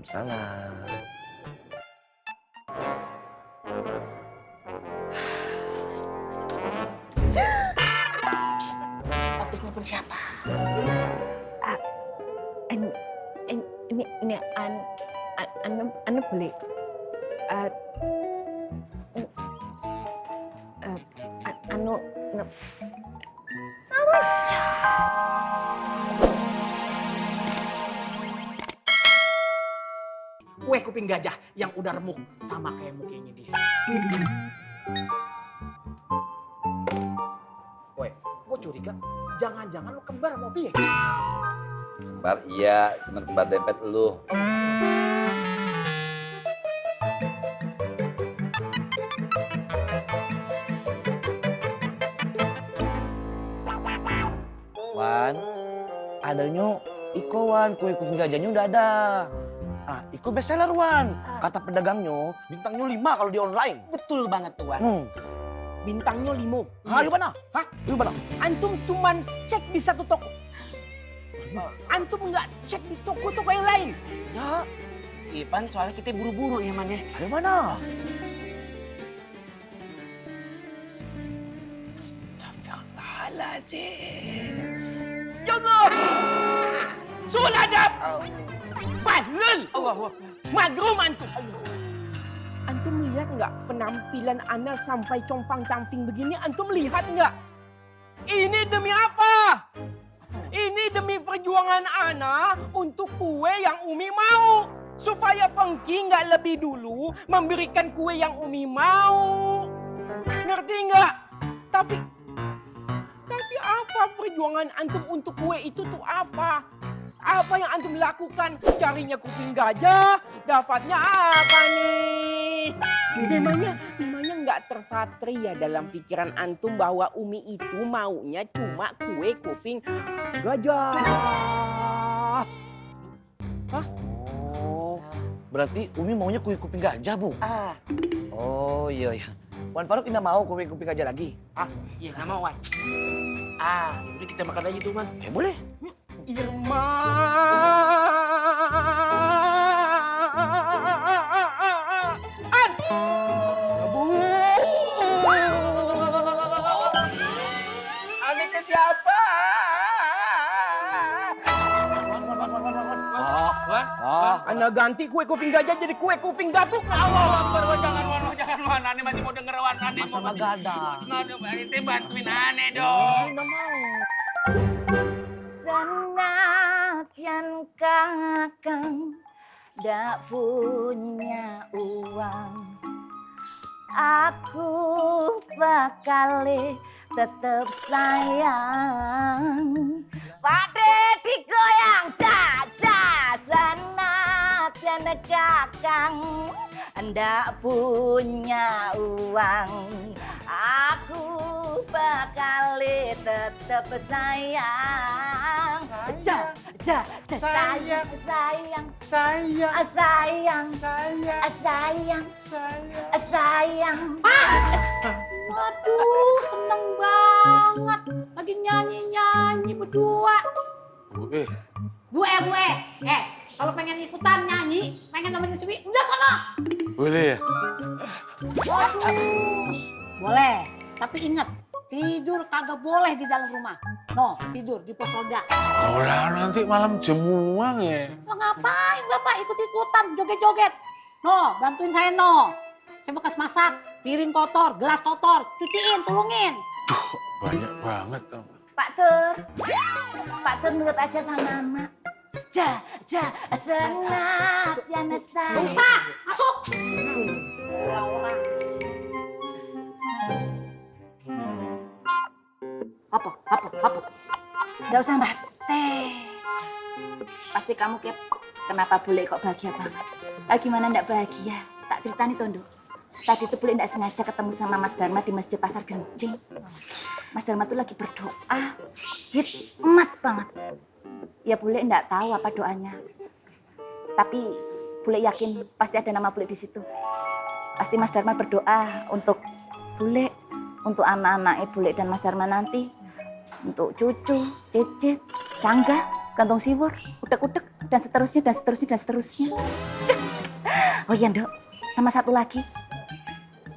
Waalaikumsalam. Habis nelfon siapa? Ini anu beli anu Kue kuping gajah yang udah remuk sama kayak mukanya dia. Kue, gue curiga jangan-jangan lu kembar sama Opi ya? Kembar iya, cuman kembar dempet lu. Wan, adanya Iko Wan, kue kuping gajahnya udah ada. Ah, Iko bestseller Wan. Kata pedagangnya, bintangnya 5 kalau di online. Betul banget tuh, Wan. Bintangnya 5. Hah, gimana? Hah? Gimana? Antum cuman cek di satu toko. Antum nggak cek di toko-toko yang lain. Ya, Ipan soalnya kita buru-buru ya, Man ya. ada mana? Astagfirullahaladzim. Jangan! Suladab! Bahlul! Magrum antum! Antum lihat nggak penampilan Ana sampai compang-camping begini? Antum lihat nggak? Ini demi apa? Ini demi perjuangan Ana untuk kue yang Umi mau. Supaya Fengki nggak lebih dulu memberikan kue yang Umi mau. Ngerti nggak? Tapi apa perjuangan antum untuk kue itu tuh apa? Apa yang antum lakukan? Carinya kuping gajah, dapatnya apa nih? Memangnya nggak terpatri ya dalam pikiran antum bahwa Umi itu maunya cuma kue kuping gajah? Hah? Oh, berarti Umi maunya kue kuping gajah, Bu? Oh, iya. Wan Faruk tidak mau kue kuping gajah lagi? Iya nggak mau, Wan. Yaudah kita makan aja tuh, Man. Ya boleh. Irma. Ane ke siapa? Anda ganti kue kuping gajah jadi kue kuping datuk. Allah Akbar, jangan Wan. Ane masih mau denger Wan. Ane Masa kagak ada? Ane bantuin Ane dong. Tidak mau. Senatian kakang dak punya uang, aku bakal tetep sayang. Pade digoyang caca senatian kakang ndak punya uang, aku bakal tetep sayang. Sayang. Waduh, seneng banget. Lagi nyanyi-nyanyi berdua. Gue. Kalau pengen ikutan nyanyi, pengen nemenin Siwi, udah sana. Boleh ya? Boleh, tapi ingat, tidur kagak boleh di dalam rumah. No, tidur di pos roda. Oh lah, nanti malam jemuang ya. Lo ngapain Bapak ikut-ikutan, joget-joget? No, bantuin saya no. Saya bekas masak, piring kotor, gelas kotor, cuciin, tulungin. Duh, banyak banget. Pak Tur nurut aja sama Mama. Senatian sayang. Usah, masuk. Orang-orang. Apa? Gak usah Mbak Teh. Pasti kamu Kep, kenapa Bule kok bahagia banget? Gimana ndak bahagia? Tak ceritani Tondo. Tadi tuh Bule ndak sengaja ketemu sama Mas Dharma di Masjid Pasar Gencing. Mas Dharma tuh lagi berdoa, hikmat banget. Ya Bule ndak tahu apa doanya. Tapi Bule yakin pasti ada nama Bule di situ. Pasti Mas Dharma berdoa untuk Bule, untuk anak-anak Bule dan Mas Dharma nanti. Untuk cucu, cicit, cangga, kantong siwur, udek-udek. dan seterusnya, dan seterusnya, dan seterusnya. Cek. Oh iya, Ndok. Sama satu lagi.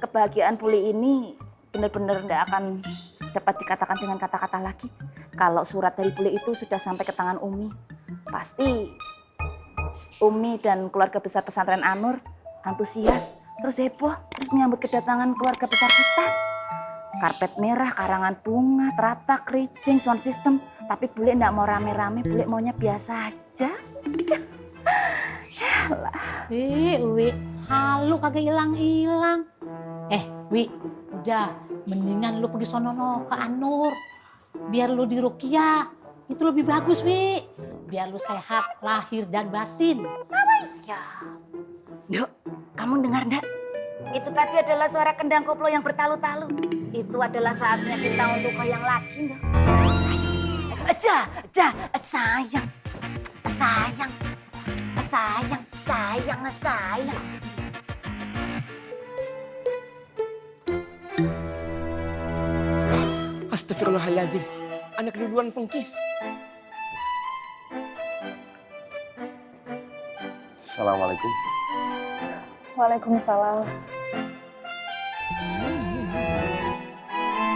Kebahagiaan Puli ini benar-benar tidak akan dapat dikatakan dengan kata-kata lagi. Kalau surat dari Puli itu sudah sampai ke tangan Umi, pasti Umi dan keluarga besar pesantren Anur antusias, terus heboh, terus menyambut kedatangan keluarga besar kita. Karpet merah, karangan bunga, teratak, kerincing, sound system. Tapi Bule enggak mau rame-rame, Bule maunya biasa aja. Yalah. Wi, halu kagak hilang-hilang. Wi, udah mendingan lu pergi sono ke Anur. Biar lu diruqyah. Itu lebih bagus, Wi. Biar lu sehat lahir dan batin. Ya. Nduk, kamu dengar ndak? Itu tadi adalah suara kendang koplo yang bertalu-talu. Itu adalah saatnya kita untuk goyang lagi, Nduk. Sayang. Astagfirullahaladzim. Anak duluan Fengki. Assalamualaikum. Waalaikumsalam.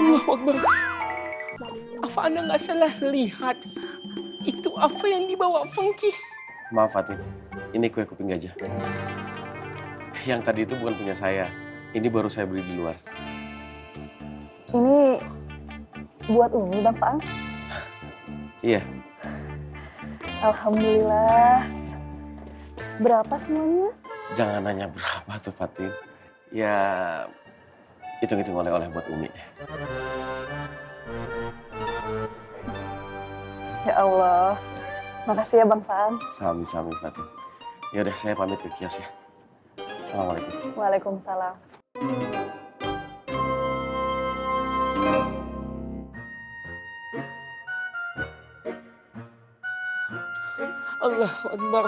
Allahu Akbar. Apa Anda nggak salah lihat? Itu apa yang dibawa Fengki? Maaf Fatin, ini kue kuping gajah. Yang tadi itu bukan punya saya. Ini baru saya beli di luar. Ini buat Umi, Bang Faang. Iya, Alhamdulillah. Berapa semuanya? jangan nanya berapa tuh Fatin. Ya, hitung-hitung oleh-oleh buat Umi. Ya Allah. Makasih ya Bang Faang. Sami-sami Fatin. Ya udah, saya pamit ke kios ya. Assalamualaikum. Waalaikumsalam. Allahu Akbar.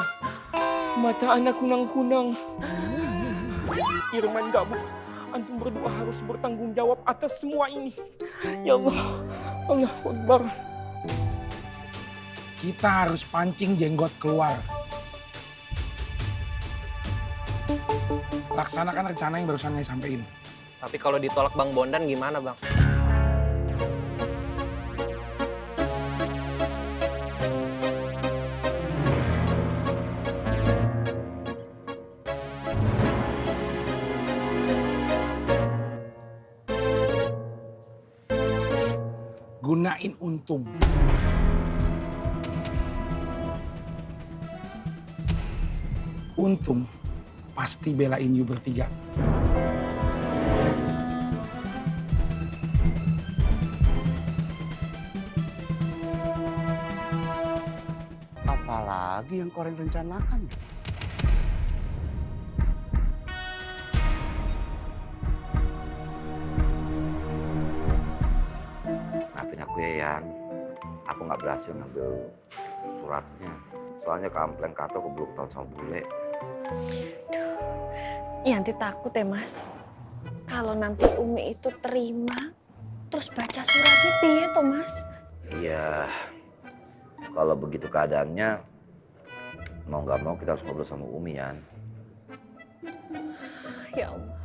Mata anak kunang-kunang. Irman gak bu. Antum berdua harus bertanggung jawab atas semua ini. Ya Allah. Allahu Akbar. Kita harus pancing jenggot keluar. Laksanakan rencana yang barusan saya sampaikan. Tapi kalau ditolak Bang Bondan gimana, Bang? Gunain untung. Untung pasti belain you bertiga. Apalagi yang kau rencanakan? Maafin aku ya Yan, aku nggak berhasil ngambil suratnya. Soalnya keampleng kata aku belum tahu sama bule. Yanti takut ya Mas. Kalau nanti Umi itu terima, terus baca suratnya piye toh Mas? Iya, kalau begitu keadaannya, mau nggak mau kita harus ngobrol sama Umi Yan. Ya Allah.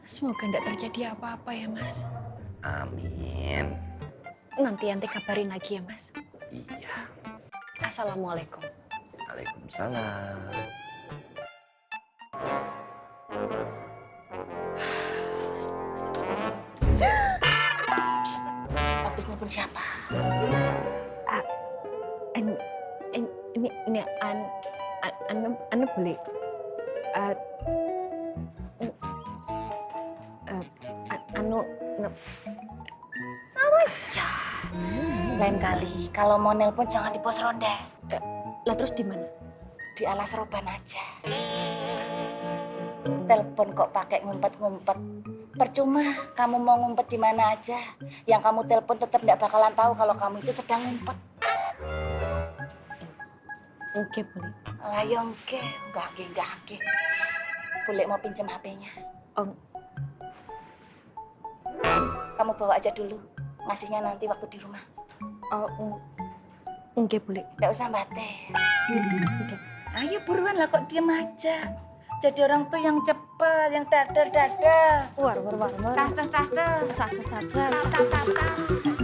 Semoga tidak terjadi apa-apa ya Mas. Amin. Nanti Yanti kabarin lagi ya Mas. Iya. Assalamualaikum. Waalaikumsalam. Habis nelfon siapa? Ini anu boleh. Lain kali, kalau mau nelpon jangan di pos ronda. Lah terus di mana? Di alas roban aja. Telepon kok pakai ngumpet-ngumpet. Percuma, kamu mau ngumpet di mana aja. Yang kamu telepon tetap tidak bakalan tahu kalau kamu itu sedang ngumpet. Oke, boleh. Ayo oke, enggak. Boleh mau pinjam HP-nya. Om. Kamu bawa aja dulu. Ngasihnya nanti waktu di rumah. Oh, Enggak boleh. Nggak usah batin. Ayo buruan lah, kok diem aja. Jadi orang tuh yang cepet, yang dadar. War. Tas. Saja. Tas.